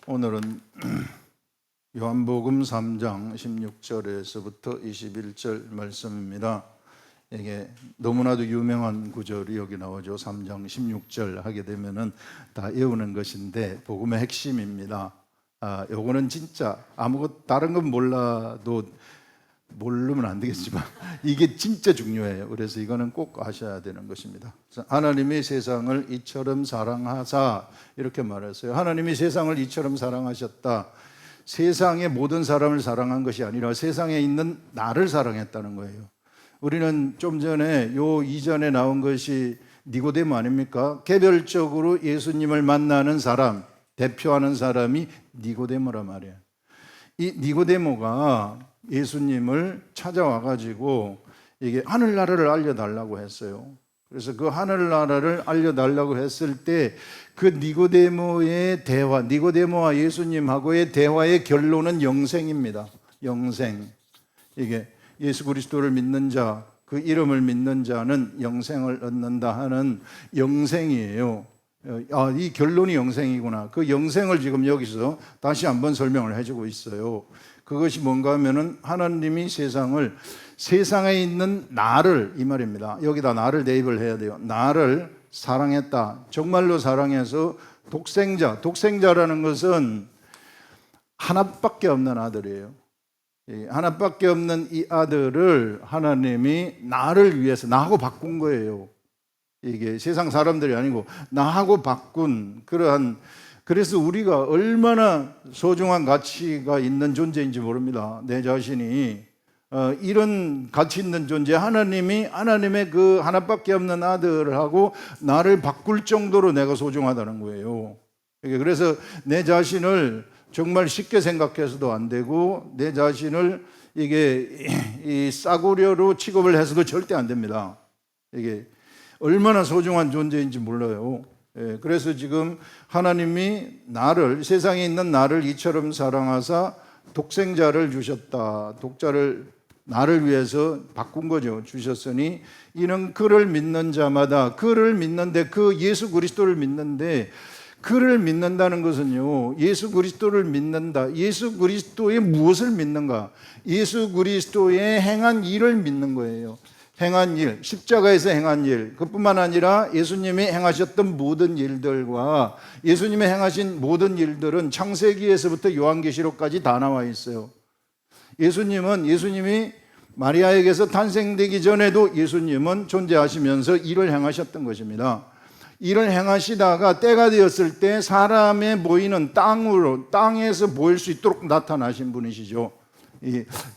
오늘은 요한복음 3장 16절에서부터 21절 말씀입니다. 이게 너무나도 유명한 구절이 여기 나오죠. 3장 16절 하게 되면은 다 외우는 것인데 복음의 핵심입니다. 요거는 진짜 아무것도 다른 건 몰라도 모르면 안 되겠지만 이게 진짜 중요해요. 그래서 이거는 꼭 아셔야 되는 것입니다. 하나님이 세상을 이처럼 사랑하사 이렇게 말했어요. 하나님이 세상을 이처럼 사랑하셨다. 세상의 모든 사람을 사랑한 것이 아니라 세상에 있는 나를 사랑했다는 거예요. 우리는 좀 전에 요 이전에 나온 것이 니고데모 아닙니까? 개별적으로 예수님을 만나는 사람, 대표하는 사람이 니고데모란 말이에요. 이 니고데모가 예수님을 찾아와 가지고 이게 하늘나라를 알려달라고 했어요. 그래서 그 하늘나라를 알려달라고 했을 때 그 니고데모의 대화, 니고데모와 예수님하고의 대화의 결론은 영생입니다. 영생. 이게 예수 그리스도를 믿는 자, 그 이름을 믿는 자는 영생을 얻는다 하는 영생이에요. 이 결론이 영생이구나. 그 영생을 지금 여기서 다시 한번 설명을 해주고 있어요. 그것이 뭔가 하면은 하나님이 세상에 있는 나를, 이 말입니다. 여기다 나를 대입을 해야 돼요. 나를 사랑했다. 정말로 사랑해서 독생자라는 것은 하나밖에 없는 아들이에요. 하나밖에 없는 이 아들을 하나님이 나를 위해서, 나하고 바꾼 거예요. 이게 세상 사람들이 아니고 나하고 바꾼 그러한, 그래서 우리가 얼마나 소중한 가치가 있는 존재인지 모릅니다. 내 자신이 이런 가치 있는 존재, 하나님의 그 하나밖에 없는 아들하고 나를 바꿀 정도로 내가 소중하다는 거예요. 그래서 내 자신을 정말 쉽게 생각해서도 안 되고 내 자신을 이게 이 싸구려로 취급을 해서도 절대 안 됩니다. 이게 얼마나 소중한 존재인지 몰라요. 그래서 지금 하나님이 세상에 있는 나를 이처럼 사랑하사 독생자를 주셨다. 독자를 나를 위해서 바꾼 거죠. 주셨으니 이는 그를 믿는 자마다, 그를 믿는데, 그 예수 그리스도를 믿는데, 그를 믿는다는 것은요, 예수 그리스도를 믿는다. 예수 그리스도의 무엇을 믿는가? 예수 그리스도의 행한 일을 믿는 거예요. 행한 일, 십자가에서 행한 일, 그뿐만 아니라 예수님이 행하셨던 모든 일들과 예수님이 행하신 모든 일들은 창세기에서부터 요한계시록까지 다 나와 있어요. 예수님이 마리아에게서 탄생되기 전에도 예수님은 존재하시면서 일을 행하셨던 것입니다. 일을 행하시다가 때가 되었을 때 사람에 보이는 땅에서 보일 수 있도록 나타나신 분이시죠.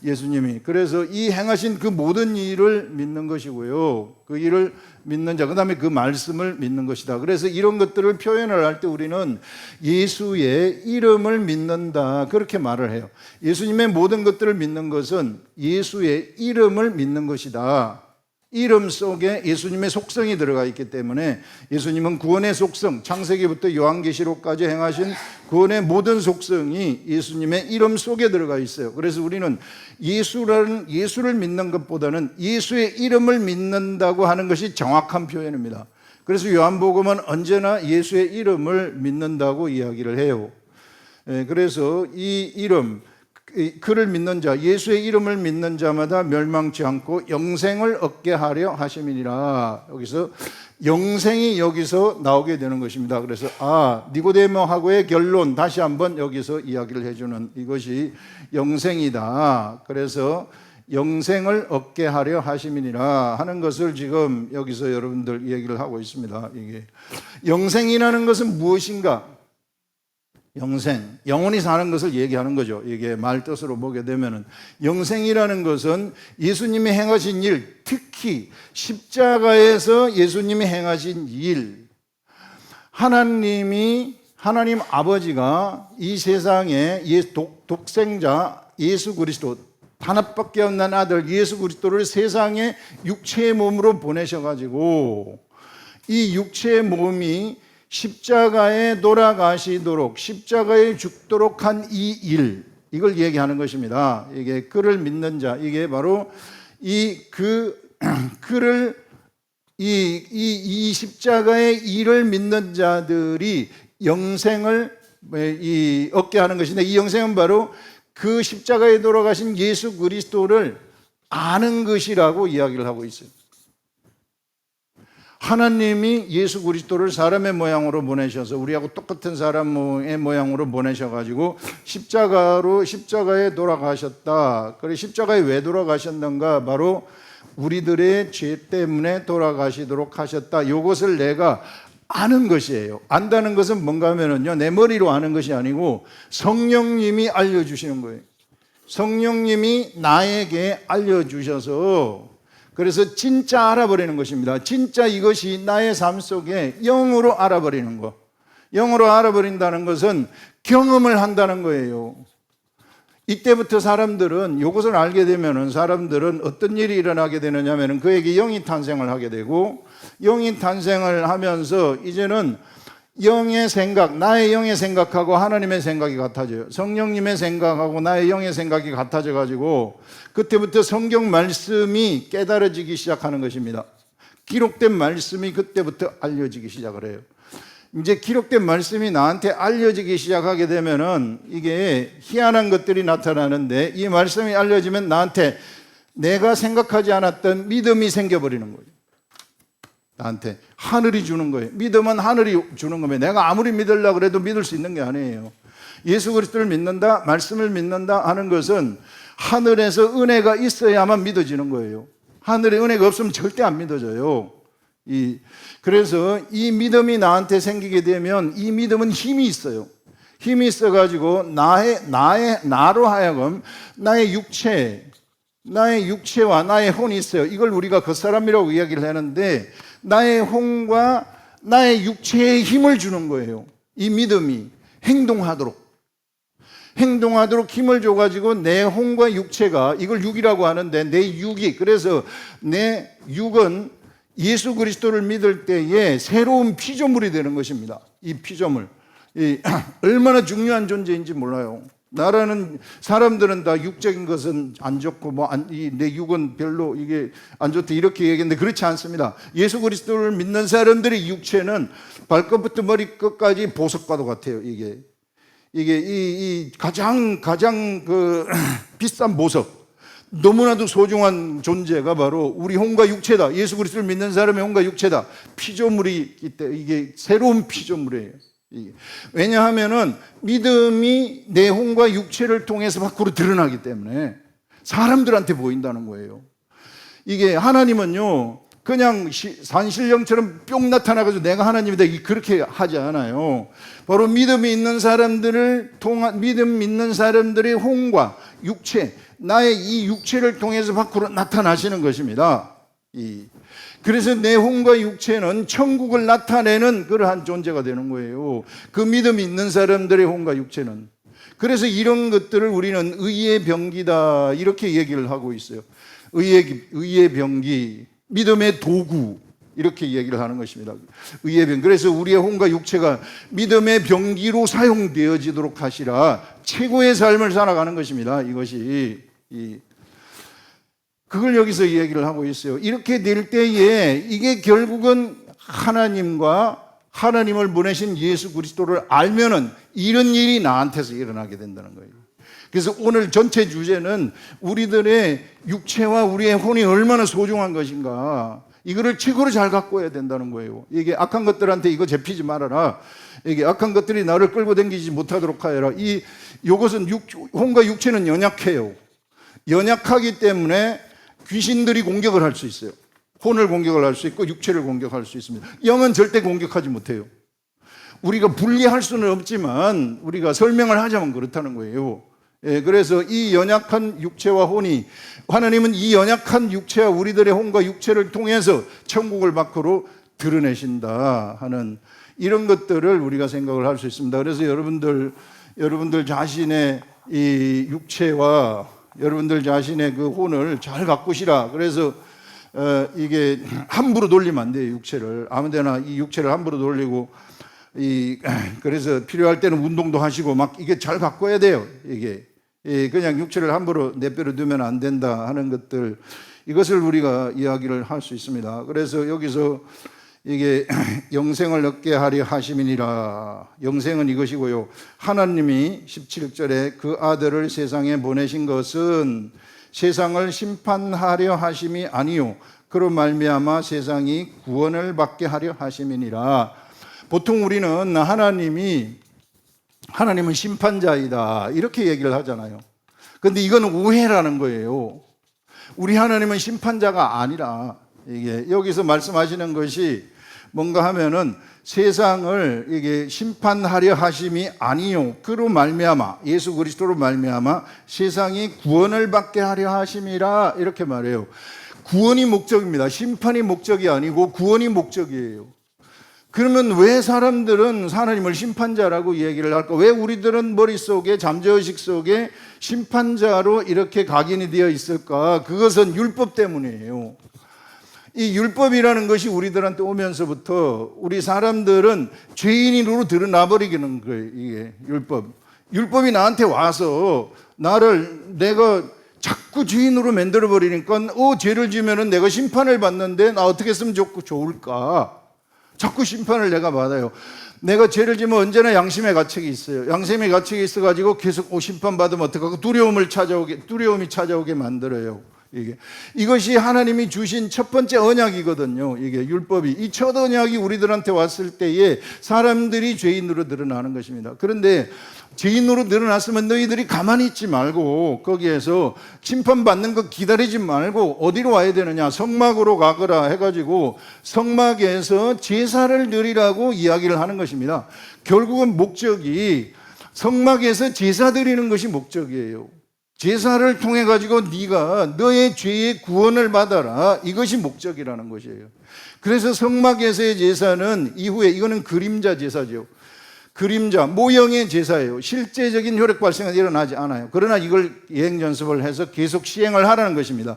예수님이. 그래서 이 행하신 그 모든 일을 믿는 것이고요. 그 일을 믿는 자, 그 다음에 그 말씀을 믿는 것이다. 그래서 이런 것들을 표현을 할 때 우리는 예수의 이름을 믿는다, 그렇게 말을 해요. 예수님의 모든 것들을 믿는 것은 예수의 이름을 믿는 것이다. 이름 속에 예수님의 속성이 들어가 있기 때문에 예수님은 구원의 속성, 창세기부터 요한계시록까지 행하신 구원의 모든 속성이 예수님의 이름 속에 들어가 있어요. 그래서 우리는 예수를 믿는 것보다는 예수의 이름을 믿는다고 하는 것이 정확한 표현입니다. 그래서 요한복음은 언제나 예수의 이름을 믿는다고 이야기를 해요. 그래서 이 이름, 그를 믿는 자, 예수의 이름을 믿는 자마다 멸망치 않고 영생을 얻게 하려 하심이니라. 여기서 영생이 여기서 나오게 되는 것입니다. 그래서 니고데모하고의 결론, 다시 한번 여기서 이야기를 해주는 이것이 영생이다. 그래서 영생을 얻게 하려 하심이니라 하는 것을 지금 여기서 여러분들 얘기를 하고 있습니다. 이게 영생이라는 것은 무엇인가? 영생, 영원히 사는 것을 얘기하는 거죠. 이게 말 뜻으로 보게 되면은 영생이라는 것은 예수님이 행하신 일, 특히 십자가에서 예수님이 행하신 일, 하나님 아버지가 이 세상에 독생자 예수 그리스도, 하나밖에 없는 아들 예수 그리스도를 세상에 육체의 몸으로 보내셔가지고 이 육체의 몸이 십자가에 돌아가시도록, 십자가에 죽도록 한 이 일, 이걸 얘기하는 것입니다. 이게 그를 믿는 자, 이게 바로 이 십자가의 일을 믿는 자들이 영생을 얻게 하는 것인데, 이 영생은 바로 그 십자가에 돌아가신 예수 그리스도를 아는 것이라고 이야기를 하고 있어요. 하나님이 예수 그리스도를 사람의 모양으로 보내셔서, 우리하고 똑같은 사람의 모양으로 보내셔가지고 십자가에 돌아가셨다. 그래, 십자가에 왜 돌아가셨는가? 바로 우리들의 죄 때문에 돌아가시도록 하셨다. 이것을 내가 아는 것이에요. 안다는 것은 뭔가 하면은요, 내 머리로 아는 것이 아니고 성령님이 알려주시는 거예요. 성령님이 나에게 알려주셔서, 그래서 진짜 알아버리는 것입니다. 진짜 이것이 나의 삶 속에 영으로 알아버리는 것. 영으로 알아버린다는 것은 경험을 한다는 거예요. 이때부터 사람들은, 이것을 알게 되면은 사람들은 어떤 일이 일어나게 되느냐 하면은 그에게 영이 탄생을 하게 되고, 영이 탄생을 하면서 이제는 영의 생각, 나의 영의 생각하고 하나님의 생각이 같아져요. 성령님의 생각하고 나의 영의 생각이 같아져 가지고 그때부터 성경 말씀이 깨달아지기 시작하는 것입니다. 기록된 말씀이 그때부터 알려지기 시작을 해요. 이제 기록된 말씀이 나한테 알려지기 시작하게 되면은 이게 희한한 것들이 나타나는데, 이 말씀이 알려지면 나한테 내가 생각하지 않았던 믿음이 생겨버리는 거예요. 나한테 하늘이 주는 거예요. 믿음은 하늘이 주는 겁니다. 내가 아무리 믿으려고 해도 믿을 수 있는 게 아니에요. 예수 그리스도를 믿는다, 말씀을 믿는다 하는 것은 하늘에서 은혜가 있어야만 믿어지는 거예요. 하늘에 은혜가 없으면 절대 안 믿어져요. 그래서 이 믿음이 나한테 생기게 되면, 이 믿음은 힘이 있어요. 힘이 있어가지고 나로 하여금 나의 육체와 나의 혼이 있어요. 이걸 우리가 겉사람이라고 이야기를 하는데, 나의 혼과 나의 육체에 힘을 주는 거예요. 이 믿음이 행동하도록 힘을 줘가지고 내 혼과 육체가, 이걸 육이라고 하는데, 내 육이, 그래서 내 육은 예수 그리스도를 믿을 때에 새로운 피조물이 되는 것입니다. 이 피조물, 얼마나 중요한 존재인지 몰라요. 나라는 사람들은 다 육적인 것은 안 좋고 내 육은 별로 이게 안 좋다 이렇게 얘기했는데, 그렇지 않습니다. 예수 그리스도를 믿는 사람들의 육체는 발끝부터 머리끝까지 보석과도 같아요. 이게 이 가장 그 비싼 보석, 너무나도 소중한 존재가 바로 우리 혼과 육체다. 예수 그리스도를 믿는 사람의 혼과 육체다. 피조물이 이게 새로운 피조물이에요. 왜냐하면은 믿음이 내 혼과 육체를 통해서 밖으로 드러나기 때문에 사람들한테 보인다는 거예요. 이게 하나님은요, 그냥 산신령처럼 뿅 나타나가지고 내가 하나님이다 그렇게 하지 않아요. 바로 믿음 있는 사람들의 혼과 육체, 나의 이 육체를 통해서 밖으로 나타나시는 것입니다. 그래서 내 혼과 육체는 천국을 나타내는 그러한 존재가 되는 거예요. 그 믿음이 있는 사람들의 혼과 육체는. 그래서 이런 것들을 우리는 의의 병기다 이렇게 얘기를 하고 있어요. 의의 병기, 믿음의 도구 이렇게 얘기를 하는 것입니다. 의의 병기. 그래서 우리의 혼과 육체가 믿음의 병기로 사용되어지도록 하시라. 최고의 삶을 살아가는 것입니다. 이것이 그걸 여기서 이야기를 하고 있어요. 이렇게 될 때에 이게 결국은 하나님을 보내신 예수 그리스도를 알면은 이런 일이 나한테서 일어나게 된다는 거예요. 그래서 오늘 전체 주제는 우리들의 육체와 우리의 혼이 얼마나 소중한 것인가, 이거를 최고로 잘 갖고 해야 된다는 거예요. 이게 악한 것들한테 이거 잡히지 말아라. 이게 악한 것들이 나를 끌고 다니지 못하도록 하여라. 이것은 혼과 육체는 연약해요. 연약하기 때문에 귀신들이 공격을 할 수 있어요. 혼을 공격을 할 수 있고 육체를 공격할 수 있습니다. 영은 절대 공격하지 못해요. 우리가 분리할 수는 없지만 우리가 설명을 하자면 그렇다는 거예요. 그래서 이 연약한 육체와 혼이, 하나님은 이 연약한 육체와 우리들의 혼과 육체를 통해서 천국을 밖으로 드러내신다 하는 이런 것들을 우리가 생각을 할 수 있습니다. 그래서 여러분들 자신의 이 육체와 여러분들 자신의 그 혼을 잘 가꾸시라. 그래서 이게 함부로 돌리면 안 돼요. 육체를 아무데나 이 육체를 함부로 돌리고 그래서 필요할 때는 운동도 하시고 막 이게 잘 가꿔야 돼요. 이게 그냥 육체를 함부로 내버려 두면 안 된다 하는 것들, 이것을 우리가 이야기를 할 수 있습니다. 그래서 여기서 이게 영생을 얻게 하려 하심이니라. 영생은 이것이고요. 하나님이 17절에 그 아들을 세상에 보내신 것은 세상을 심판하려 하심이 아니요 그로 말미암아 세상이 구원을 받게 하려 하심이니라. 보통 우리는 하나님은 심판자이다 이렇게 얘기를 하잖아요. 그런데 이거는 오해라는 거예요. 우리 하나님은 심판자가 아니라, 이게 여기서 말씀하시는 것이 뭔가 하면은 세상을 이게 심판하려 하심이 아니요 그로 말미암아 예수 그리스도로 말미암아 세상이 구원을 받게 하려 하심이라 이렇게 말해요. 구원이 목적입니다. 심판이 목적이 아니고 구원이 목적이에요. 그러면 왜 사람들은 하나님을 심판자라고 얘기를 할까? 왜 우리들은 머릿속에 잠재의식 속에 심판자로 이렇게 각인이 되어 있을까? 그것은 율법 때문이에요. 이 율법이라는 것이 우리들한테 오면서부터 우리 사람들은 죄인으로 드러나 버리는 거예요. 이게 율법이 나한테 와서 내가 자꾸 죄인으로 만들어 버리니까 죄를 지면은 내가 심판을 받는데 나 어떻게 했으면 좋을까? 자꾸 심판을 내가 받아요. 내가 죄를 지면 언제나 양심의 가책이 있어요. 양심의 가책이 있어가지고 계속 심판받으면 어떡하고 두려움이 찾아오게 만들어요. 이것이 하나님이 주신 첫 번째 언약이거든요. 이게 율법이. 이 첫 언약이 우리들한테 왔을 때에 사람들이 죄인으로 늘어나는 것입니다. 그런데 죄인으로 늘어났으면 너희들이 가만히 있지 말고 거기에서 심판받는 거 기다리지 말고 어디로 와야 되느냐, 성막으로 가거라 해가지고 성막에서 제사를 드리라고 이야기를 하는 것입니다. 결국은 목적이 성막에서 제사 드리는 것이 목적이에요. 제사를 통해 가지고 네가 너의 죄의 구원을 받아라, 이것이 목적이라는 것이에요. 그래서 성막에서의 제사는 이후에 이거는 그림자 제사죠. 그림자, 모형의 제사예요. 실제적인 혈액 발생은 일어나지 않아요. 그러나 이걸 예행 연습을 해서 계속 시행을 하라는 것입니다.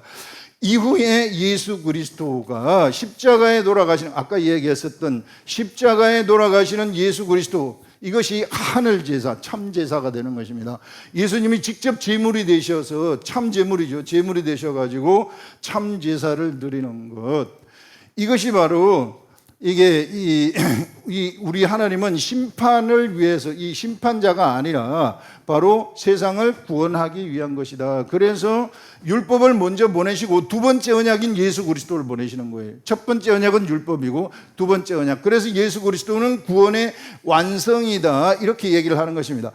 이후에 예수 그리스도가 십자가에 돌아가시는, 아까 얘기했었던 십자가에 돌아가시는 예수 그리스도, 이것이 하늘 제사, 참 제사가 되는 것입니다. 예수님이 직접 제물이 되셔서, 참 제물이죠. 제물이 되셔가지고 참 제사를 드리는 것. 이것이 바로 이게 우리 하나님은 심판을 위해서, 이 심판자가 아니라 바로 세상을 구원하기 위한 것이다. 그래서 율법을 먼저 보내시고 두 번째 언약인 예수 그리스도를 보내시는 거예요. 첫 번째 언약은 율법이고 두 번째 언약. 그래서 예수 그리스도는 구원의 완성이다, 이렇게 얘기를 하는 것입니다.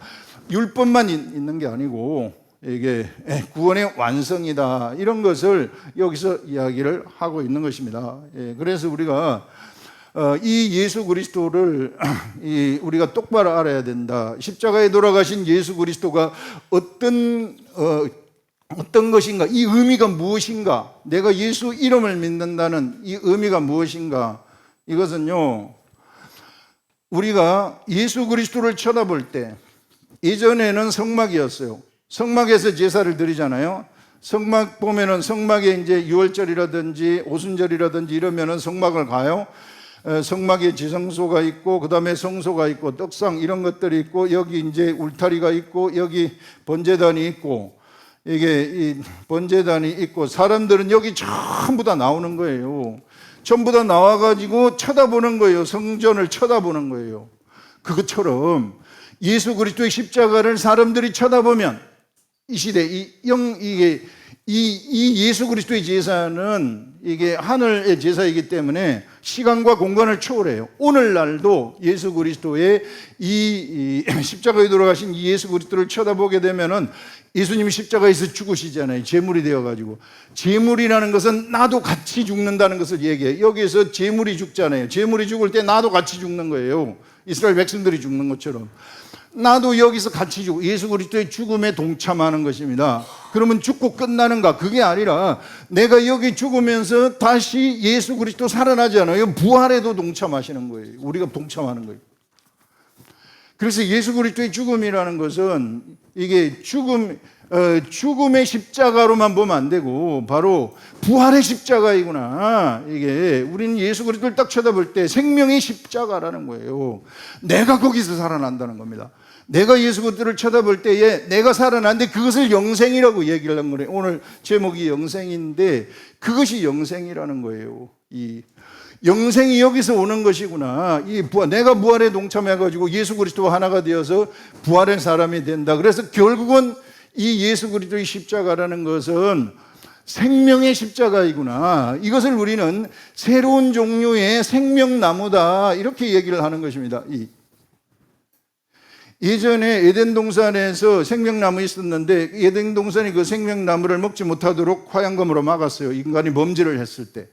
율법만 있는 게 아니고 이게 구원의 완성이다, 이런 것을 여기서 이야기를 하고 있는 것입니다. 그래서 우리가 이 예수 그리스도를 우리가 똑바로 알아야 된다. 십자가에 돌아가신 예수 그리스도가 어떤 것인가, 이 의미가 무엇인가, 내가 예수 이름을 믿는다는 이 의미가 무엇인가. 이것은요, 우리가 예수 그리스도를 쳐다볼 때, 예전에는 성막이었어요. 성막에서 제사를 드리잖아요. 성막 보면은 성막에 이제 유월절이라든지 오순절이라든지 이러면은 성막을 가요. 성막에 지성소가 있고, 그 다음에 성소가 있고, 떡상 이런 것들이 있고, 여기 이제 울타리가 있고, 여기 번제단이 있고, 이게 이 번제단이 있고, 사람들은 여기 전부 다 나오는 거예요. 전부 다 나와가지고 쳐다보는 거예요. 성전을 쳐다보는 거예요. 그것처럼 예수 그리스도의 십자가를 사람들이 쳐다보면 이 시대, 이 예수 그리스도의 제사는 이게 하늘의 제사이기 때문에 시간과 공간을 초월해요. 오늘날도 예수 그리스도의 이 십자가에 돌아가신 이 예수 그리스도를 쳐다보게 되면은 예수님이 십자가에서 죽으시잖아요. 제물이 되어가지고. 제물이라는 것은 나도 같이 죽는다는 것을 얘기해요. 여기에서 제물이 죽잖아요. 제물이 죽을 때 나도 같이 죽는 거예요. 이스라엘 백성들이 죽는 것처럼. 나도 여기서 같이 죽고 예수 그리스도의 죽음에 동참하는 것입니다. 그러면 죽고 끝나는가? 그게 아니라 내가 여기 죽으면서 다시 예수 그리스도 살아나잖아요. 부활에도 동참하시는 거예요. 우리가 동참하는 거예요. 그래서 예수 그리스도의 죽음이라는 것은 이게 죽음의 십자가로만 보면 안 되고 바로 부활의 십자가이구나. 이게 우리는 예수 그리스도를 딱 쳐다볼 때 생명의 십자가라는 거예요. 내가 거기서 살아난다는 겁니다. 내가 예수 그리스도를 쳐다볼 때에 내가 살아났는데 그것을 영생이라고 얘기를 한 거예요. 오늘 제목이 영생인데 그것이 영생이라는 거예요. 영생이 여기서 오는 것이구나. 내가 부활에 동참해가지고 예수 그리스도와 하나가 되어서 부활의 사람이 된다. 그래서 결국은 이 예수 그리스도의 십자가라는 것은 생명의 십자가이구나. 이것을 우리는 새로운 종류의 생명나무다. 이렇게 얘기를 하는 것입니다. 예전에 에덴 동산에서 생명나무 있었는데 에덴 동산이 그 생명나무를 먹지 못하도록 화양검으로 막았어요. 인간이 범죄를 했을 때.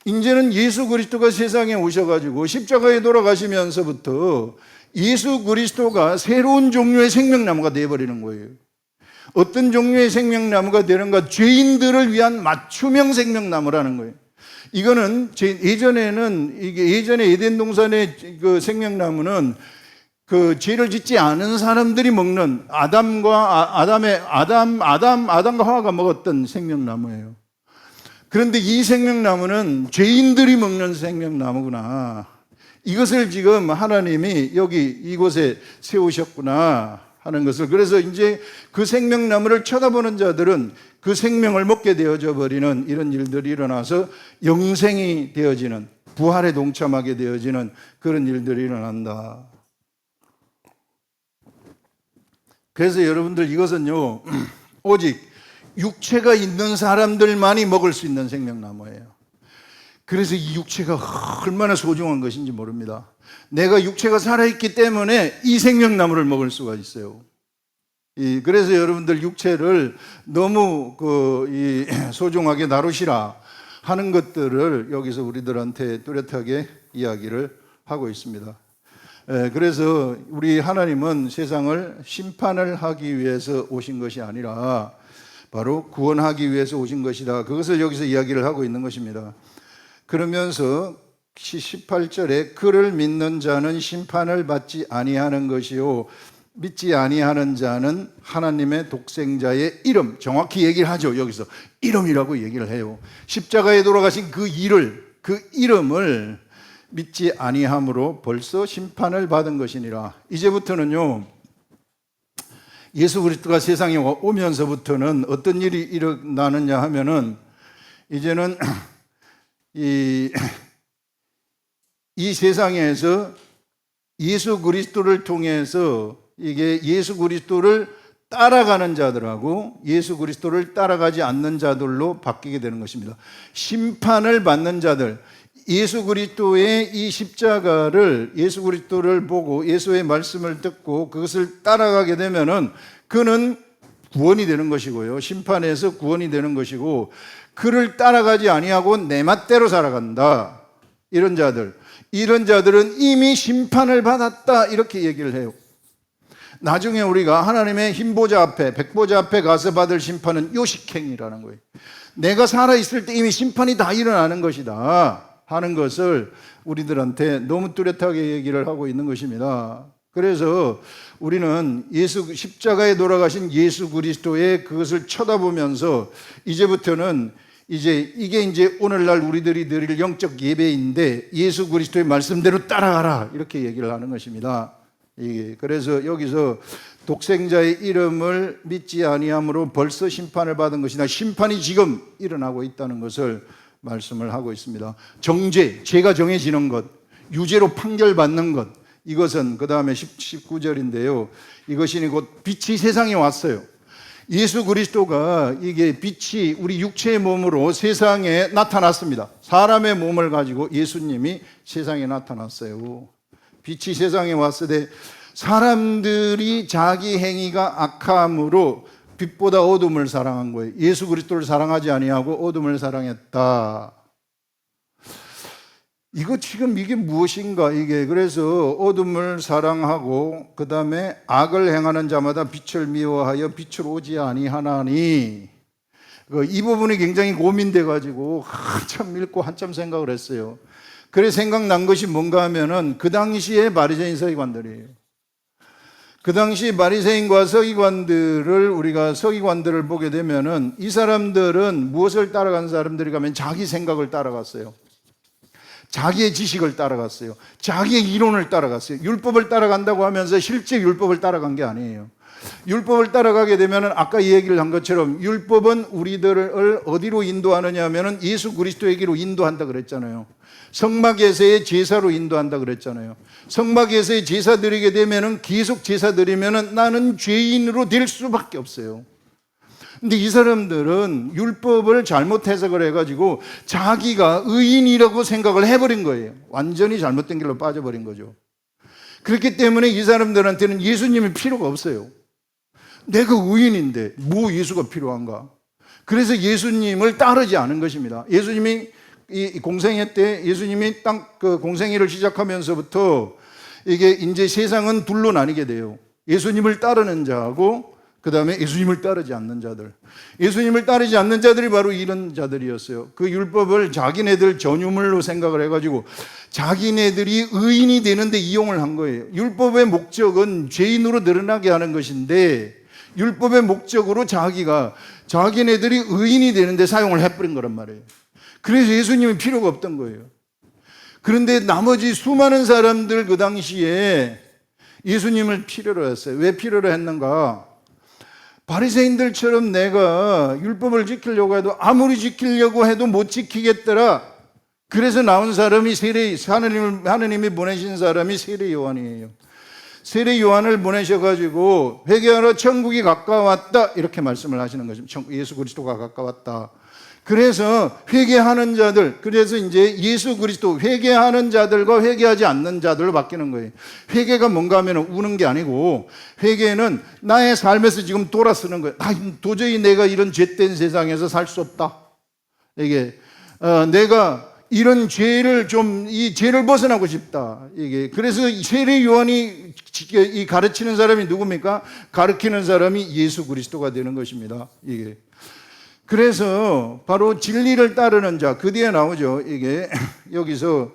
이제는 예수 그리스도가 세상에 오셔가지고 십자가에 돌아가시면서부터 예수 그리스도가 새로운 종류의 생명나무가 되어버리는 거예요. 어떤 종류의 생명나무가 되는가? 죄인들을 위한 맞춤형 생명나무라는 거예요. 이거는 예전에 에덴 동산의 그 생명나무는 그 죄를 짓지 않은 사람들이 먹는 아담과 하와가 먹었던 생명나무예요. 그런데 이 생명나무는 죄인들이 먹는 생명나무구나. 이것을 지금 하나님이 이곳에 세우셨구나 하는 것을. 그래서 이제 그 생명나무를 쳐다보는 자들은 그 생명을 먹게 되어져 버리는 이런 일들이 일어나서 영생이 되어지는, 부활에 동참하게 되어지는 그런 일들이 일어난다. 그래서 여러분들 이것은요, 오직 육체가 있는 사람들만이 먹을 수 있는 생명나무예요. 그래서 이 육체가 얼마나 소중한 것인지 모릅니다. 내가 육체가 살아있기 때문에 이 생명나무를 먹을 수가 있어요. 그래서 여러분들 육체를 너무 소중하게 다루시라 하는 것들을 여기서 우리들한테 뚜렷하게 이야기를 하고 있습니다. 그래서 우리 하나님은 세상을 심판을 하기 위해서 오신 것이 아니라 바로 구원하기 위해서 오신 것이다. 그것을 여기서 이야기를 하고 있는 것입니다. 그러면서 18절에 그를 믿는 자는 심판을 받지 아니하는 것이요 믿지 아니하는 자는 하나님의 독생자의 이름, 정확히 얘기를 하죠. 여기서 이름이라고 얘기를 해요. 십자가에 돌아가신 그 이름을 믿지 아니함으로 벌써 심판을 받은 것이니라. 이제부터는요, 예수 그리스도가 세상에 오면서부터는 어떤 일이 일어나느냐 하면은, 이제는 이 세상에서 예수 그리스도를 통해서 이게 예수 그리스도를 따라가는 자들하고 예수 그리스도를 따라가지 않는 자들로 바뀌게 되는 것입니다. 심판을 받는 자들, 예수 그리스도의 이 십자가를, 예수 그리스도를 보고 예수의 말씀을 듣고 그것을 따라가게 되면은 그는 구원이 되는 것이고요. 심판에서 구원이 되는 것이고, 그를 따라가지 아니하고 내 맛대로 살아간다. 이런 자들은 이미 심판을 받았다. 이렇게 얘기를 해요. 나중에 우리가 하나님의 흰보좌 앞에, 백보좌 앞에 가서 받을 심판은 요식행이라는 거예요. 내가 살아있을 때 이미 심판이 다 일어나는 것이다 하는 것을 우리들한테 너무 뚜렷하게 얘기를 하고 있는 것입니다. 그래서 우리는 십자가에 돌아가신 예수 그리스도의 그것을 쳐다보면서 이제부터는 이게 오늘날 우리들이 드릴 영적 예배인데 예수 그리스도의 말씀대로 따라가라 이렇게 얘기를 하는 것입니다. 그래서 여기서 독생자의 이름을 믿지 아니함으로 벌써 심판을 받은 것이나 심판이 지금 일어나고 있다는 것을 말씀을 하고 있습니다. 죄가 정해지는 것, 유죄로 판결받는 것, 이것은 그 다음에 19절인데요. 이것이 곧 빛이 세상에 왔어요. 예수 그리스도가 이게 빛이 우리 육체의 몸으로 세상에 나타났습니다. 사람의 몸을 가지고 예수님이 세상에 나타났어요. 빛이 세상에 왔을 때 사람들이 자기 행위가 악함으로 빛보다 어둠을 사랑한 거예요. 예수 그리스도를 사랑하지 아니하고 어둠을 사랑했다. 이게 무엇인가? 그래서 어둠을 사랑하고 그 다음에 악을 행하는 자마다 빛을 미워하여 빛으로 오지 아니하나니, 이 부분이 굉장히 고민돼 가지고 한참 읽고 한참 생각을 했어요. 그래 생각난 것이 뭔가 하면은 그 당시에 바리새인 서기관들이에요. 그 당시 바리새인과 서기관들을 보게 되면은 이 사람들은 무엇을 따라간 사람들이 가면 자기 생각을 따라갔어요. 자기의 지식을 따라갔어요. 자기의 이론을 따라갔어요. 율법을 따라간다고 하면서 실제 율법을 따라간 게 아니에요. 율법을 따라가게 되면 아까 이 얘기를 한 것처럼 율법은 우리들을 어디로 인도하느냐 하면 예수 그리스도에게로 인도한다 그랬잖아요. 성막에서의 제사로 인도한다 그랬잖아요. 성막에서의 제사 드리게 되면 계속 제사 드리면 나는 죄인으로 될 수밖에 없어요. 근데 이 사람들은 율법을 잘못 해석을 해가지고 자기가 의인이라고 생각을 해버린 거예요. 완전히 잘못된 길로 빠져버린 거죠. 그렇기 때문에 이 사람들한테는 예수님이 필요가 없어요. 내가 의인인데 뭐 예수가 필요한가? 그래서 예수님을 따르지 않은 것입니다. 예수님이 이 공생애 때 예수님이 그 공생애를 시작하면서부터 이게 이제 세상은 둘로 나뉘게 돼요. 예수님을 따르는 자하고 그 다음에 예수님을 따르지 않는 자들. 예수님을 따르지 않는 자들이 바로 이런 자들이었어요. 그 율법을 자기네들 전유물로 생각을 해가지고 자기네들이 의인이 되는데 이용을 한 거예요. 율법의 목적은 죄인으로 늘어나게 하는 것인데 율법의 목적으로 자기네들이 의인이 되는데 사용을 해버린 거란 말이에요. 그래서 예수님이 필요가 없던 거예요. 그런데 나머지 수많은 사람들 그 당시에 예수님을 필요로 했어요. 왜 필요로 했는가? 바리새인들처럼 내가 율법을 지키려고 해도 아무리 지키려고 해도 못 지키겠더라. 그래서 나온 사람이 하느님이 보내신 사람이 세례 요한이에요. 세례 요한을 보내셔가지고 회개하러 천국이 가까웠다 이렇게 말씀을 하시는 거죠. 예수 그리스도가 가까웠다. 그래서 회개하는 자들, 그래서 이제 예수 그리스도 회개하는 자들과 회개하지 않는 자들로 바뀌는 거예요. 회개가 뭔가 하면 우는 게 아니고 회개는 나의 삶에서 지금 돌아서는 거예요. 도저히 내가 이런 죄된 세상에서 살 수 없다. 이게 내가 이런 죄를 이 죄를 벗어나고 싶다. 이게 그래서 세례 요한이 이 가르치는 사람이 누굽니까? 가르치는 사람이 예수 그리스도가 되는 것입니다. 이게 그래서 바로 진리를 따르는 자, 그 뒤에 나오죠. 이게 여기서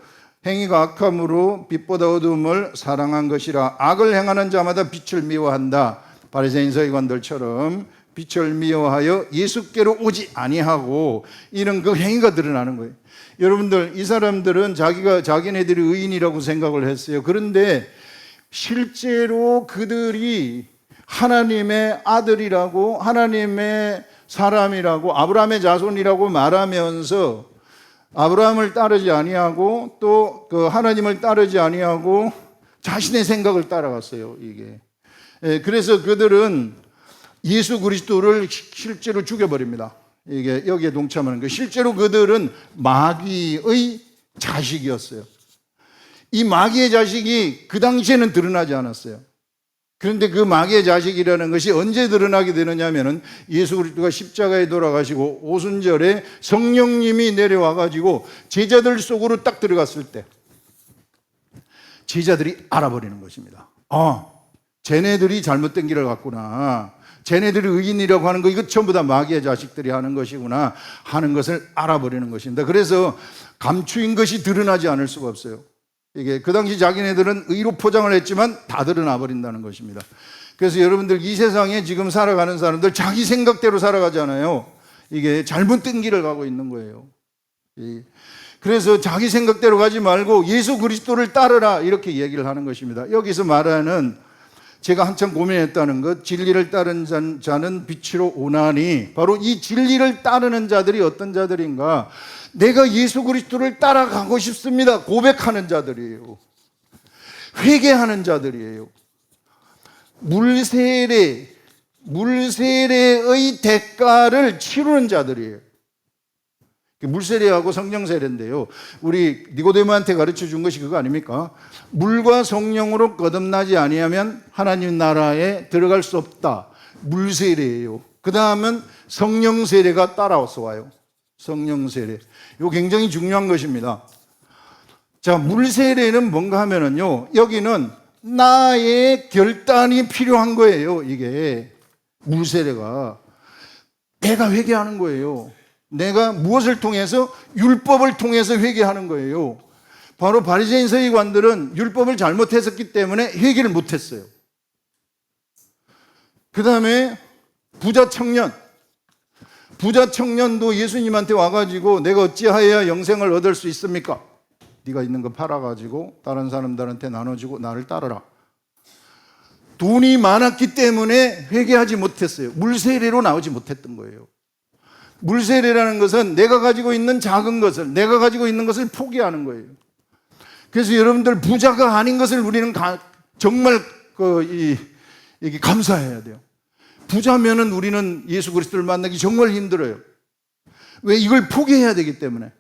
행위가 악함으로 빛보다 어두움을 사랑한 것이라 악을 행하는 자마다 빛을 미워한다. 바리새인 서기관들처럼 빛을 미워하여 예수께로 오지 아니하고 이런 그 행위가 드러나는 거예요. 여러분들, 이 사람들은 자기네들이 의인이라고 생각을 했어요. 그런데 실제로 그들이 하나님의 아들이라고, 하나님의 사람이라고, 아브라함의 자손이라고 말하면서 아브라함을 따르지 아니하고 또 그 하나님을 따르지 아니하고 자신의 생각을 따라갔어요. 이게 그래서 그들은 예수 그리스도를 실제로 죽여버립니다. 이게 여기에 동참하는 거예요. 실제로 그들은 마귀의 자식이었어요. 이 마귀의 자식이 그 당시에는 드러나지 않았어요. 그런데 그 마귀의 자식이라는 것이 언제 드러나게 되느냐 하면은 예수 그리스도가 십자가에 돌아가시고 오순절에 성령님이 내려와가지고 제자들 속으로 딱 들어갔을 때 제자들이 알아버리는 것입니다. 쟤네들이 잘못된 길을 갔구나. 쟤네들이 의인이라고 하는 거 이거 전부 다 마귀의 자식들이 하는 것이구나 하는 것을 알아버리는 것입니다. 그래서 감추인 것이 드러나지 않을 수가 없어요. 이게 그 당시 자기네들은 의로 포장을 했지만 다 드러나 버린다는 것입니다. 그래서 여러분들 이 세상에 지금 살아가는 사람들 자기 생각대로 살아가잖아요. 이게 잘못된 길을 가고 있는 거예요. 그래서 자기 생각대로 가지 말고 예수 그리스도를 따르라 이렇게 얘기를 하는 것입니다. 여기서 말하는 제가 한참 고민했다는 것, 진리를 따른 자는 빛으로 오나니, 바로 이 진리를 따르는 자들이 어떤 자들인가? 내가 예수 그리스도를 따라가고 싶습니다 고백하는 자들이에요. 회개하는 자들이에요. 물세례의 대가를 치르는 자들이에요. 물세례하고 성령세례인데요, 우리 니고데모한테 가르쳐 준 것이 그거 아닙니까? 물과 성령으로 거듭나지 아니하면 하나님 나라에 들어갈 수 없다. 물세례예요. 그 다음은 성령세례가 따라서 와요. 성령세례. 이거 굉장히 중요한 것입니다. 자, 물세례는 뭔가 하면은요, 여기는 나의 결단이 필요한 거예요. 이게 물세례가 내가 회개하는 거예요. 내가 무엇을 통해서? 율법을 통해서 회개하는 거예요. 바로 바리새인 서기관들은 율법을 잘못 해석했기 때문에 회개를 못했어요. 그 다음에 부자 청년도 예수님한테 와가지고 내가 어찌하여야 영생을 얻을 수 있습니까? 네가 있는 거 팔아가지고 다른 사람들한테 나눠주고 나를 따르라. 돈이 많았기 때문에 회개하지 못했어요. 물세례로 나오지 못했던 거예요. 물세례라는 것은 내가 가지고 있는 작은 것을, 내가 가지고 있는 것을 포기하는 거예요. 그래서 여러분들 부자가 아닌 것을 우리는 정말 이게 감사해야 돼요. 부자면은 우리는 예수 그리스도를 만나기 정말 힘들어요. 왜? 이걸 포기해야 되기 때문에.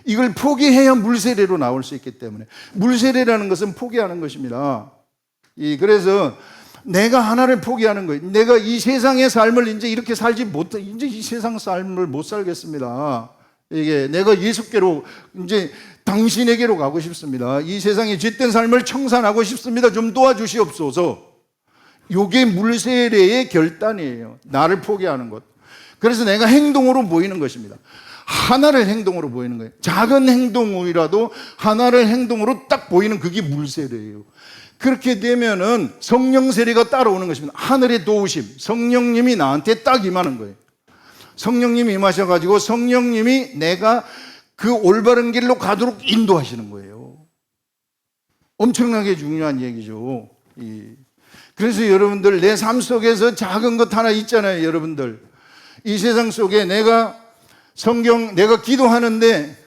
이걸 포기해야 물세례로 나올 수 있기 때문에. 물세례라는 것은 포기하는 것입니다. 그래서 내가 하나를 포기하는 거예요. 내가 이 세상의 삶을 이제 이렇게 살지 못해, 이제 이 세상 삶을 못 살겠습니다. 내가 예수께로, 이제 당신에게로 가고 싶습니다. 이 세상의 죄된 삶을 청산하고 싶습니다. 좀 도와주시옵소서. 이게 물세례의 결단이에요. 나를 포기하는 것. 그래서 내가 행동으로 보이는 것입니다. 하나를 행동으로 보이는 거예요. 작은 행동이라도 하나를 행동으로 딱 보이는 그게 물세례예요. 그렇게 되면은 성령 세례가 따라오는 것입니다. 하늘의 도우심, 성령님이 나한테 딱 임하는 거예요. 성령님이 임하셔가지고 성령님이 내가 그 올바른 길로 가도록 인도하시는 거예요. 엄청나게 중요한 얘기죠. 그래서 여러분들, 내 삶 속에서 작은 것 하나 있잖아요. 여러분들, 이 세상 속에 내가 기도하는데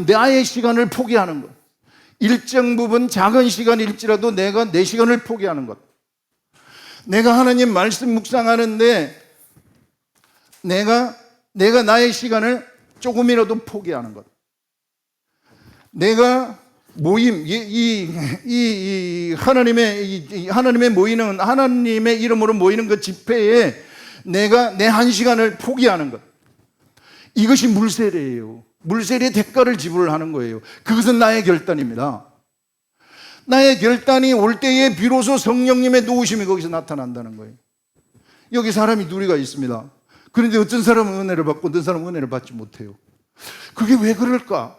나의 시간을 포기하는 것. 일정 부분 작은 시간일지라도 내가 내 시간을 포기하는 것. 내가 하나님 말씀 묵상하는데 내가 나의 시간을 조금이라도 포기하는 것. 내가 모임, 하나님의 모이는, 하나님의 이름으로 모이는 그 집회에 내가 내 한 시간을 포기하는 것. 이것이 물세례예요. 물세례의 대가를 지불하는 거예요. 그것은 나의 결단입니다. 나의 결단이 올 때에 비로소 성령님의 도우심이 거기서 나타난다는 거예요. 여기 사람이 둘이가 있습니다. 그런데 어떤 사람은 은혜를 받고 어떤 사람은 은혜를 받지 못해요. 그게 왜 그럴까?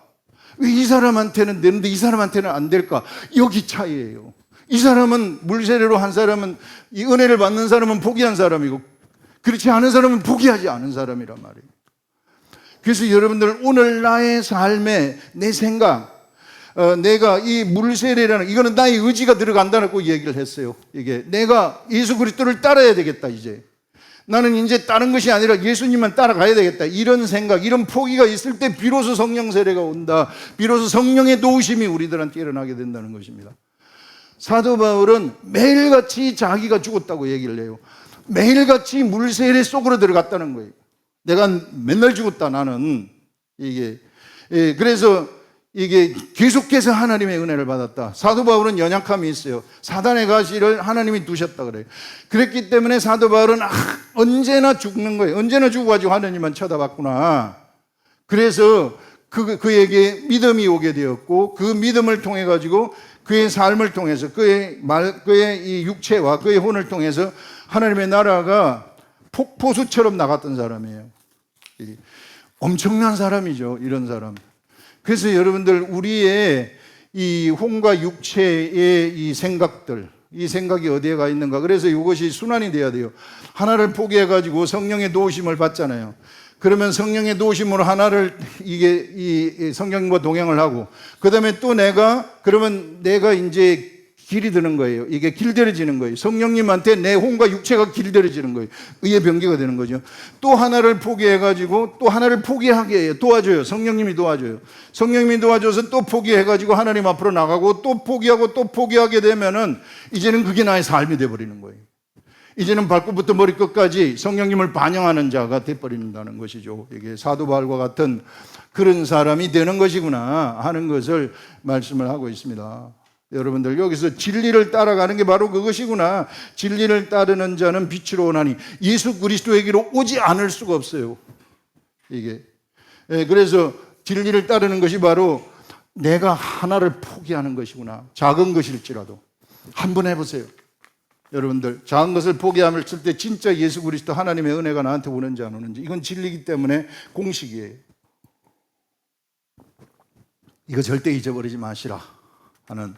왜 이 사람한테는 되는데 이 사람한테는 안 될까? 여기 차이예요. 이 사람은 물세례로 한 사람은, 이 은혜를 받는 사람은 포기한 사람이고, 그렇지 않은 사람은 포기하지 않은 사람이란 말이에요. 그래서 여러분들, 오늘 나의 삶에 내 생각, 내가 이 물세례라는, 이거는 나의 의지가 들어간다고 얘기를 했어요. 이게 내가 예수 그리스도를 따라야 되겠다. 이제 나는 이제 다른 것이 아니라 예수님만 따라가야 되겠다. 이런 생각, 이런 포기가 있을 때 비로소 성령 세례가 온다. 비로소 성령의 도우심이 우리들한테 일어나게 된다는 것입니다. 사도 바울은 매일같이 자기가 죽었다고 얘기를 해요. 매일같이 물세례 속으로 들어갔다는 거예요. 내가 맨날 죽었다, 나는. 그래서 이게 계속해서 하나님의 은혜를 받았다. 사도 바울은 연약함이 있어요. 사단의 가시를 하나님이 두셨다 그래요. 그랬기 때문에 사도 바울은 언제나 죽는 거예요. 언제나 죽어가지고 하나님만 쳐다봤구나. 그래서 그에게 믿음이 오게 되었고, 그 믿음을 통해 가지고 그의 삶을 통해서 그의 이 육체와 그의 혼을 통해서 하나님의 나라가 폭포수처럼 나갔던 사람이에요. 엄청난 사람이죠, 이런 사람. 그래서 여러분들, 우리의 이 혼과 육체의 이 생각들, 이 생각이 어디에 가 있는가? 그래서 이것이 순환이 돼야 돼요. 하나를 포기해가지고 성령의 도우심을 받잖아요. 그러면 성령의 도우심으로 하나를, 이 성령과 동행을 하고, 그 다음에 또 그러면 내가 이제 길이 드는 거예요. 이게 길들여지는 거예요. 성령님한테 내 혼과 육체가 길들여지는 거예요. 의의 병기가 되는 거죠. 또 하나를 포기해가지고 또 하나를 포기하게 해요. 도와줘요. 성령님이 도와줘요. 성령님이 도와줘서 또 포기해가지고 하나님 앞으로 나가고, 또 포기하고 또 포기하게 되면은 이제는 그게 나의 삶이 돼버리는 거예요. 이제는 발끝부터 머리끝까지 성령님을 반영하는 자가 돼버린다는 것이죠. 이게 사도 바울과 같은 그런 사람이 되는 것이구나 하는 것을 말씀을 하고 있습니다. 여러분들, 여기서 진리를 따라가는 게 바로 그것이구나. 진리를 따르는 자는 빛으로 오나니 예수 그리스도에게로 오지 않을 수가 없어요. 그래서 진리를 따르는 것이 바로 내가 하나를 포기하는 것이구나. 작은 것일지라도 한번 해보세요. 여러분들, 작은 것을 포기함을 칠 때 진짜 예수 그리스도 하나님의 은혜가 나한테 오는지 안 오는지, 이건 진리이기 때문에 공식이에요. 이거 절대 잊어버리지 마시라 하는,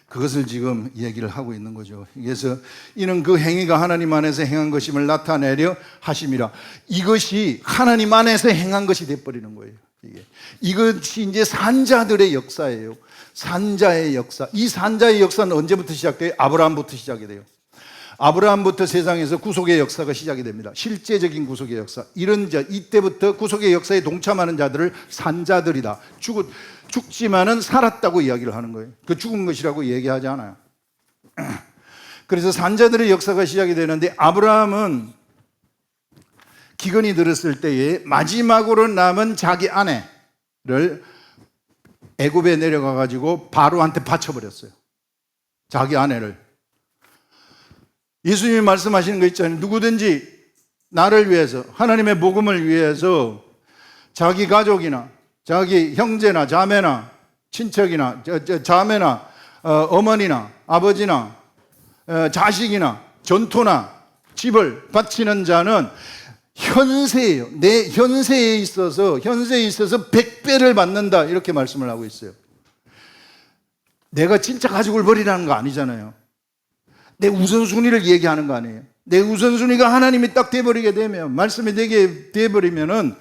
그것을 지금 얘기를 하고 있는 거죠. 그래서 이는 그 행위가 하나님 안에서 행한 것임을 나타내려 하심이라. 이것이 하나님 안에서 행한 것이 돼버리는 거예요. 이것이 이제 산자들의 역사예요. 산자의 역사. 이 산자의 역사는 언제부터 시작돼요? 아브라함부터 시작이 돼요. 아브라함부터 세상에서 구속의 역사가 시작이 됩니다. 실제적인 구속의 역사. 이런 자, 이때부터 구속의 역사에 동참하는 자들을 산자들이다. 죽지만은 살았다고 이야기를 하는 거예요. 그 죽은 것이라고 얘기하지 않아요. 그래서 산자들의 역사가 시작이 되는데, 아브라함은 기근이 들었을 때에 마지막으로 남은 자기 아내를 애굽에 내려가 가지고 바로한테 바쳐버렸어요. 자기 아내를. 예수님이 말씀하시는 거 있잖아요. 누구든지 나를 위해서, 하나님의 복음을 위해서 자기 가족이나 자기 형제나 자매나 친척이나 자매나 어머니나 아버지나 자식이나 전토나 집을 바치는 자는 현세예요. 내 현세에 있어서 100배를 받는다, 이렇게 말씀을 하고 있어요. 내가 진짜 가족을 버리라는 거 아니잖아요. 내 우선순위를 얘기하는 거 아니에요. 내 우선순위가 하나님이 딱 돼버리게 되면, 말씀이 되게 돼버리면은,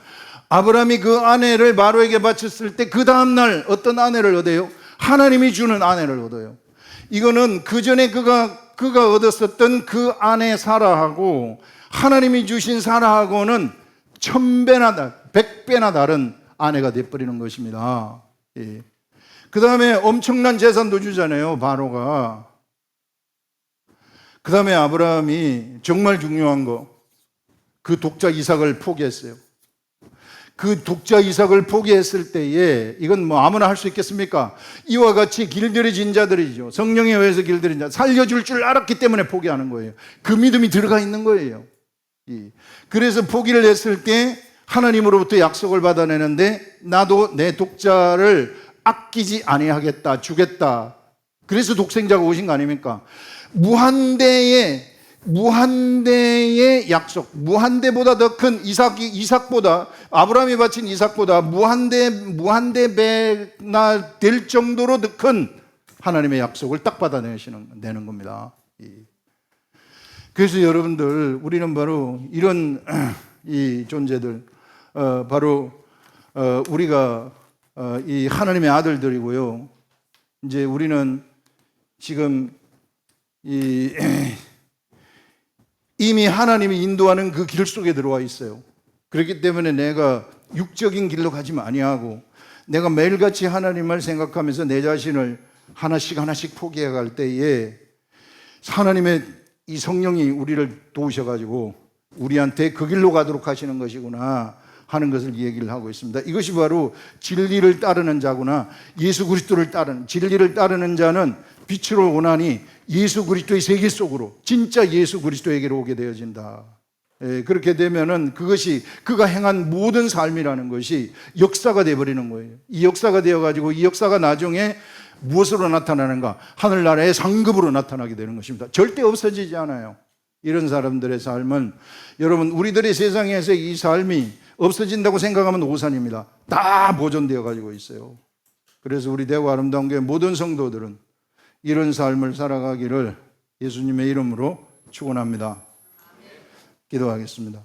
아브라함이 그 아내를 바로에게 바쳤을 때 그 다음날 어떤 아내를 얻어요? 하나님이 주는 아내를 얻어요. 이거는 그 전에 그가 얻었었던 그 아내 사라하고 하나님이 주신 사라하고는 1000배나 100배나 다른 아내가 돼버리는 것입니다. 예. 그 다음에 엄청난 재산도 주잖아요, 바로가. 그 다음에 아브라함이 정말 중요한 거, 그 독자 이삭을 포기했어요. 그 독자 이삭을 포기했을 때에, 이건 뭐 아무나 할 수 있겠습니까? 이와 같이 길들여진 자들이죠. 성령에 의해서 길들여진 자, 살려줄 줄 알았기 때문에 포기하는 거예요. 그 믿음이 들어가 있는 거예요. 그래서 포기를 했을 때 하나님으로부터 약속을 받아내는데, 나도 내 독자를 아끼지 아니하겠다, 주겠다. 그래서 독생자가 오신 거 아닙니까? 무한대의 약속, 무한대보다 더 큰 이삭보다, 아브라함이 바친 이삭보다 무한대배나 될 정도로 더 큰 하나님의 약속을 딱 받아내는 겁니다. 그래서 여러분들, 우리는 바로 이런 이 존재들, 바로 우리가 이 하나님의 아들들이고요. 이제 우리는 지금 이미 하나님이 인도하는 그 길 속에 들어와 있어요. 그렇기 때문에 내가 육적인 길로 가지 아니하고, 내가 매일같이 하나님을 생각하면서 내 자신을 하나씩 포기해 갈 때에 하나님의 이 성령이 우리를 도우셔가지고 우리한테 그 길로 가도록 하시는 것이구나 하는 것을 얘기를 하고 있습니다. 이것이 바로 진리를 따르는 자구나. 예수 그리스도를 따르는, 진리를 따르는 자는 빛으로 오나니 예수 그리스도의 세계 속으로, 진짜 예수 그리스도에게로 오게 되어진다. 그렇게 되면은 그것이 그가 행한 모든 삶이라는 것이 역사가 되어버리는 거예요. 이 역사가 되어가지고 이 역사가 나중에 무엇으로 나타나는가? 하늘나라의 상급으로 나타나게 되는 것입니다. 절대 없어지지 않아요. 이런 사람들의 삶은, 여러분, 우리들의 세상에서 이 삶이 없어진다고 생각하면 오산입니다. 다 보존되어 가지고 있어요. 그래서 우리 대구 아름다운 교회 모든 성도들은 이런 삶을 살아가기를 예수님의 이름으로 축원합니다. 기도하겠습니다.